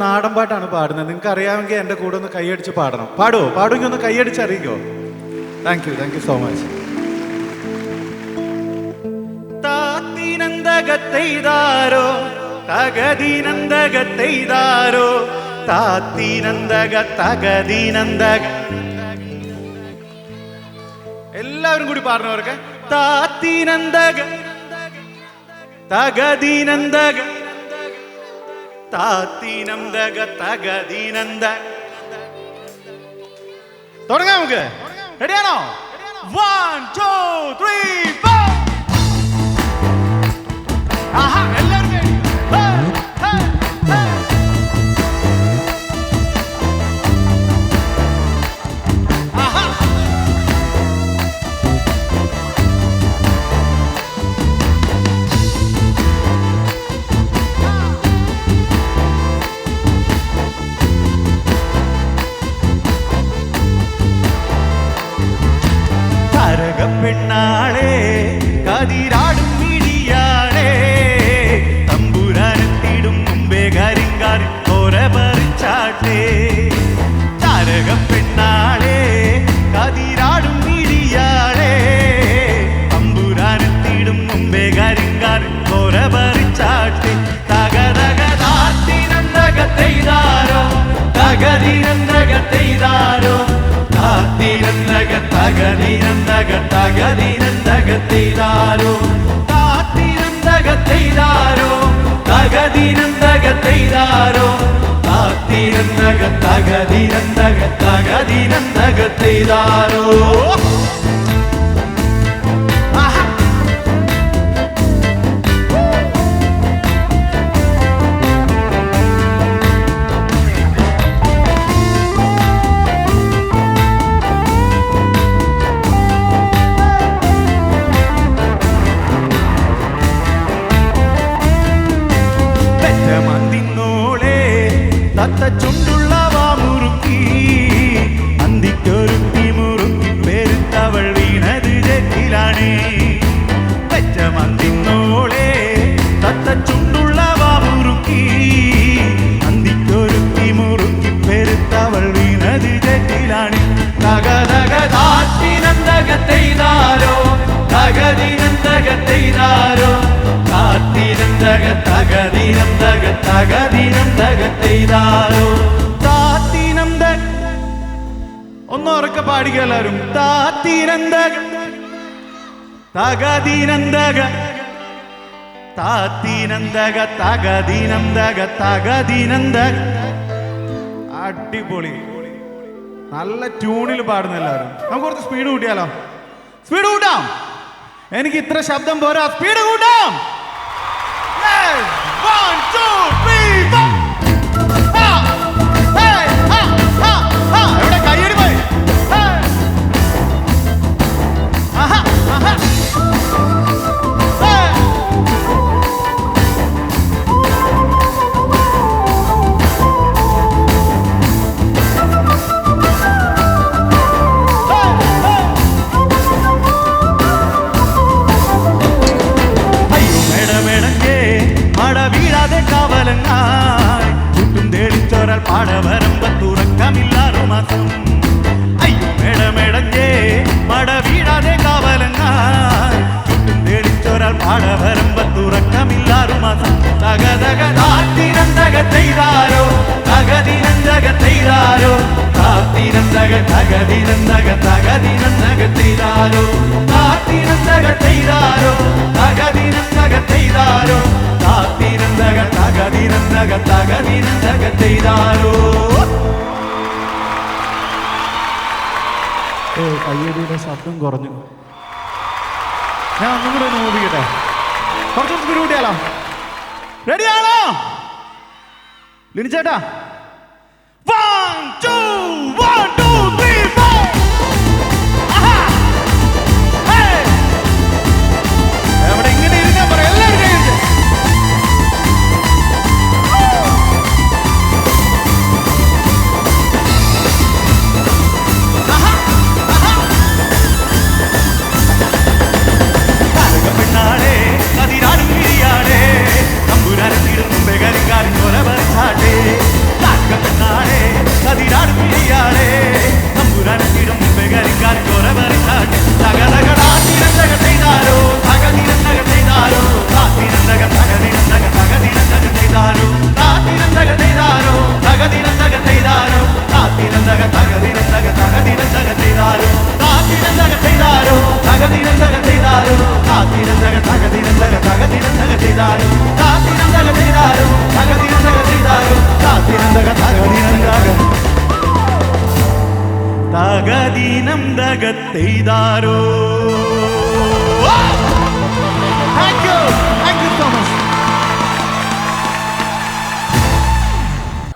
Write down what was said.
നാടൻ പാട്ടാണ് പാടുന്നത്. നിങ്ങൾക്ക് അറിയാമെങ്കിൽ എൻ്റെ കൂടെ ഒന്ന് കൈയടിച്ച് പാടണം. പാടുമെങ്കിൽ ഒന്ന് കൈയടിച്ച് അറിയിക്കോ? Thank you so much. താത്തിനന്തകത്തെയ്താരോ തകതിനന്തകത്തെയ്താരോ താത്തിനന്തക തകതിനന്തക. എല്ലാവരും കൂടി പാടുന്നവർക്ക് താത്തിനന്തക തകതിനന്തക താത്തിനന്തക തകതിനന്തക. തുടങ്ങാം നമുക്ക്. റെഡിയാണോ? 1 2 3 4. ആഹാ, എല്ലാവരും ready? ആഹാ. പെണ്ണാളെ കതിരാടും മിടിയാളെ തമ്പുരാനെത്തിടും മുമ്പേ കരിങ്കാരി കോര പറിച്ചാട്ടെ. താരക പെണ്ണാളെ കതിരാടും മിടിയാളെ തമ്പുരാനെത്തിടും മുമ്പേ കരിങ്കാരി കോര പറിച്ചാട്ടെ. തകതകതാത്തിനന്തകത്തെയ്താരോ തകതിനന്തകത്തെയ്താരോ താത്തിനന്തക തകതിനന്തക തകതിനന്തകത്തെയ്താരോ താത്തിനന്തകത്തെയ്താരോ തകതിനന്തകത്തെയ്താരോ താത്തിനന്തക തകതിനന്തക തകതിനന്തകത്തെയ്താരോ. ചുണ്ടുള്ള വാമുറുക്കി അന്തിക്കൊരുത്തി മുറുക്കി പെരുത്തവൾ വീണത് ജറ്റിലാണേ. പെറ്റമന്തിന്നോളെ തത്ത ചുണ്ടുള്ള വാമുറുക്കി അന്തിക്കൊരുത്തി മുറുക്കി പെരുത്തവൾ വീണത് ജറ്റിലാണ്. തകതകതാത്തിനന്തകത്തെയ്താരോ തകതിനന്തകത്തെയ്താരോ താത്തിനന്തക തകതിനന്തക തകതിനന്തകത്തെയ്താരോ താത്തിനന്തക. ഒന്ന് ഉറക്കെ പാടുക എല്ലാവരും. താത്തിനന്തക തകതിനന്തക താത്തിനന്തക തകതിനന്തക തകതിനന്തക. അടിപൊളി, നല്ല ട്യൂണിൽ പാടുന്ന എല്ലാവരും. നമുക്ക് കുറച്ച് സ്പീഡ് കൂട്ടിയാലോ? സ്പീഡ് കൂട്ടാം. എനിക്ക് ഇത്ര ശബ്ദം പോരാ, സ്പീഡ് കൂട്ടാം. 1 2 3 4. എവിടെ കയ്യടി പോയി? പാടവരമ്പത്തുറക്കമില്ലാറു മാസം. അയ്യോ മേടമേടഞ്ഞേ മട വീഴാതെ കാവലങ്ങാൻ ചുറ്റും തേടിച്ചൊരാൾ പാടവരമ്പത്തുറക്കമില്ലാറു മാസം. തകതകതാത്തിനന്തകത്തെയ്താരോ തകതിനന്തകത്തെയ്താരോ താത്തിനന്തക തകതിനന്തക തകതിനന്തകത്തെയ്താരോ താത്തിനന്തകത്തെയ്താരോ തകതിനന്തകത്തെയ്താരോ താത്തിനന്തക തകതിനന്തക തകതിനന്തകത്തെയ്താരോ. കയ്യടിയുടെ ശബ്ദം കുറഞ്ഞു. ഞാൻ ഒന്നും കൂടെ ഒന്ന് ഓടിക്കട്ടെ. കുറച്ച് സ്പീഡ് കൂട്ടിയാലോ? റെഡിയാണോ ലിനിച്ചേട്ടാ? 1 2 1 2 3 4. എവിടെ ഇങ്ങനെ ഇരുന്നാ പറയാം. എല്ലാവരും കഴിച്ചു. പെണ്ണാളെ കതിരാടും കിരിയാളെ തമ്പുരാനെത്തിടും മുമ്പേ കരിങ്കാരൻ കൊല പറിച്ചാട്ടെ. തകദീനം ദഗത്തെയ്താരോ. Thank you.